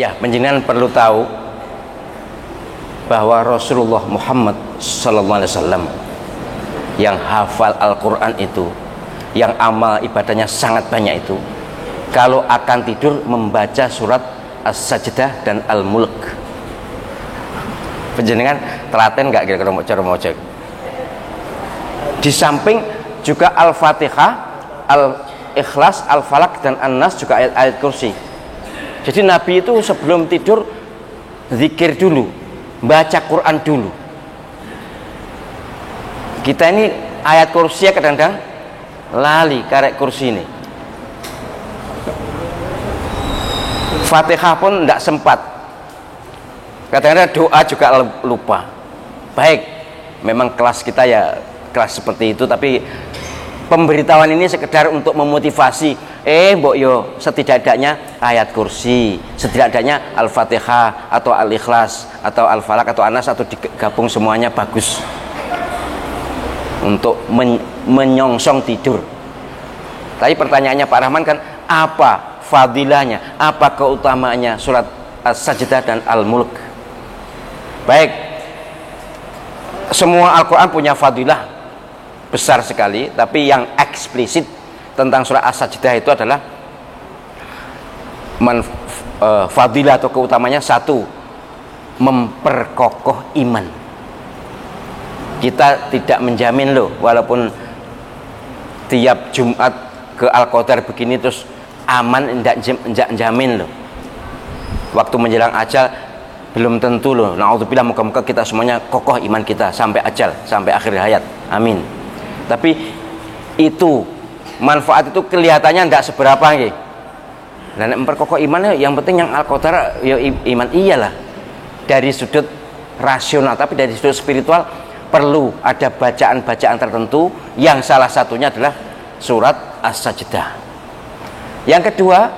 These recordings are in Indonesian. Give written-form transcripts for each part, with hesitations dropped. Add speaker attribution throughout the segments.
Speaker 1: Ya, panjenengan perlu tahu bahwa Rasulullah Muhammad sallallahu alaihi wasallam yang hafal Al-Qur'an itu, yang amal ibadahnya sangat banyak itu, kalau akan tidur membaca surat As-Sajdah dan Al-Mulk. Panjenengan telaten enggak kira-kira cara mau cek? Di samping juga Al-Fatihah, Al-Ikhlas, Al-Falaq dan An-Nas, juga ayat-ayat kursi. Jadi Nabi itu sebelum tidur zikir dulu, baca Quran dulu. Kita ini ayat kursi ya kadang-kadang lali karek kursi ini. Fatihah pun tidak sempat. Kadang-kadang doa juga lupa. Baik, memang kelas kita ya kelas seperti itu, tapi pemberitahuan ini sekedar untuk memotivasi. Mbok yo setidaknya ayat kursi, setidaknya Al-Fatihah atau Al-Ikhlas atau Al-Falaq atau An-Nas atau digabung semuanya bagus untuk menyongsong tidur. Tapi pertanyaannya Pak Rahman kan, apa fadilahnya, apa keutamaannya surat As-Sajdah dan Al-Mulk? Baik, semua Al-Quran punya fadilah besar sekali, tapi yang eksplisit tentang surah As-Sajdah itu adalah fadilah atau keutamanya satu, memperkokoh iman. Kita tidak menjamin loh, walaupun tiap Jumat ke Al-Qadar begini terus aman, tidak jamin loh. Waktu menjelang ajal belum tentu loh. Na'udzubillah, moga-moga kita semuanya kokoh iman kita sampai ajal, sampai akhir hayat, amin. Tapi itu manfaat itu kelihatannya tidak seberapa nggih. Dan memperkokoh iman yang penting yang Al-Qadar ya iman iyalah. Dari sudut rasional, tapi dari sudut spiritual perlu ada bacaan-bacaan tertentu yang salah satunya adalah surat As-Sajdah. Yang kedua,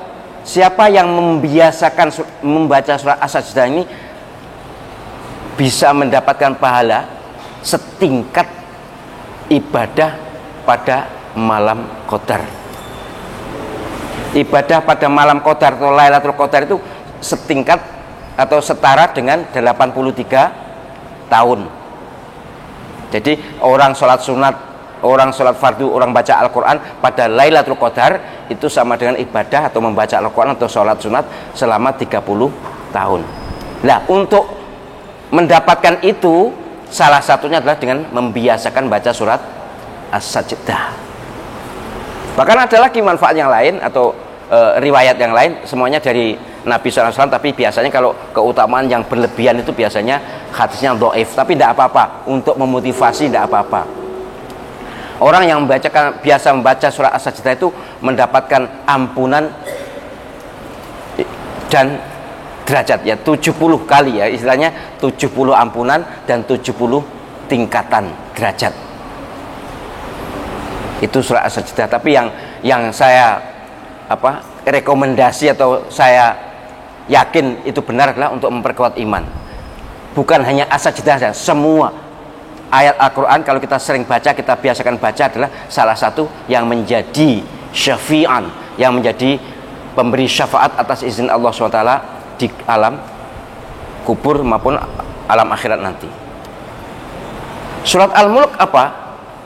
Speaker 1: siapa yang membiasakan membaca surat As-Sajdah ini bisa mendapatkan pahala setingkat ibadah pada malam Qadar. Ibadah pada malam Qadar atau Lailatul Qadar itu setingkat atau setara dengan 83 tahun. Jadi orang sholat sunat, orang sholat fardu, orang baca Al-Quran pada Lailatul Qadar itu sama dengan ibadah atau membaca Al-Quran atau sholat sunat selama 30 tahun. Nah, untuk mendapatkan itu salah satunya adalah dengan membiasakan baca surat As-Sajdah. Bahkan ada lagi manfaat yang lain atau riwayat yang lain, semuanya dari Nabi SAW, tapi biasanya kalau keutamaan yang berlebihan itu biasanya hadisnya dhaif, tapi tidak apa-apa, untuk memotivasi tidak apa-apa. Orang yang biasa membaca surat As-Sajdah itu mendapatkan ampunan dan derajat ya 70 kali ya, istilahnya 70 ampunan dan 70 tingkatan derajat. Itu surat As-Sajdah. Tapi yang saya rekomendasi atau saya yakin itu benar adalah untuk memperkuat iman. Bukan hanya As-Sajdah saja, semua ayat Al-Quran kalau kita sering baca, kita biasakan baca adalah salah satu yang menjadi syafi'an, yang menjadi pemberi syafaat atas izin Allah SWT di alam kubur maupun alam akhirat nanti. Surat Al-Mulk apa?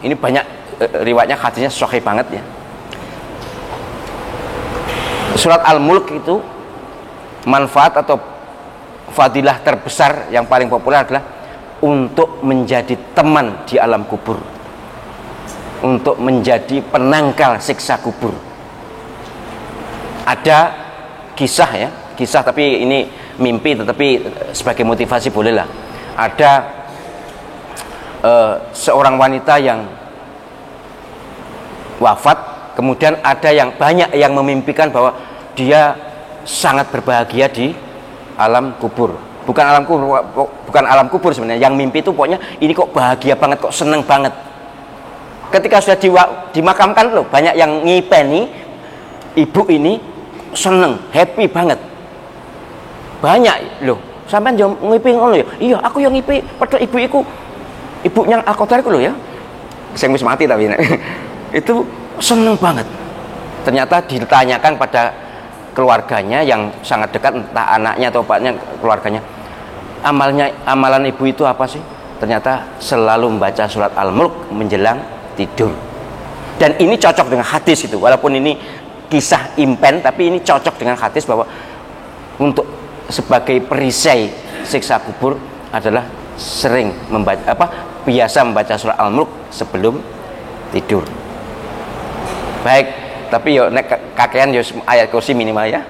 Speaker 1: Ini banyak riwayatnya, hadisnya sahih banget ya. Surat Al-Mulk itu manfaat atau fadilah terbesar yang paling populer adalah untuk menjadi teman di alam kubur, untuk menjadi penangkal siksa kubur. Ada kisah ya, kisah tapi ini mimpi, tetapi sebagai motivasi bolehlah. Ada seorang wanita yang wafat, kemudian ada yang banyak yang memimpikan bahwa dia sangat berbahagia di alam kubur. Bukan alam kubur sebenarnya. Yang mimpi itu pokoknya ini kok bahagia banget, kok seneng banget. Ketika sudah dimakamkan loh, banyak yang ngipeni ibu ini seneng, happy banget. Banyak loh. Sampean yo ngipi ngono ya. Iya, aku yang ngipi padahal ibunya Al-Qadar iku lho ya. Sing wis mati tapi itu seneng banget. Ternyata ditanyakan pada keluarganya yang sangat dekat, entah anaknya atau bapaknya, keluarganya, amalan ibu itu apa sih? Ternyata selalu membaca surat Al-Mulk menjelang tidur. Dan ini cocok dengan hadis itu, walaupun ini kisah impen, tapi ini cocok dengan hadis bahwa untuk sebagai perisai siksa kubur adalah sering membaca biasa membaca surat Al-Mulk sebelum tidur. Baik, tapi yo nek kakean yo ayat kursi minimal ya.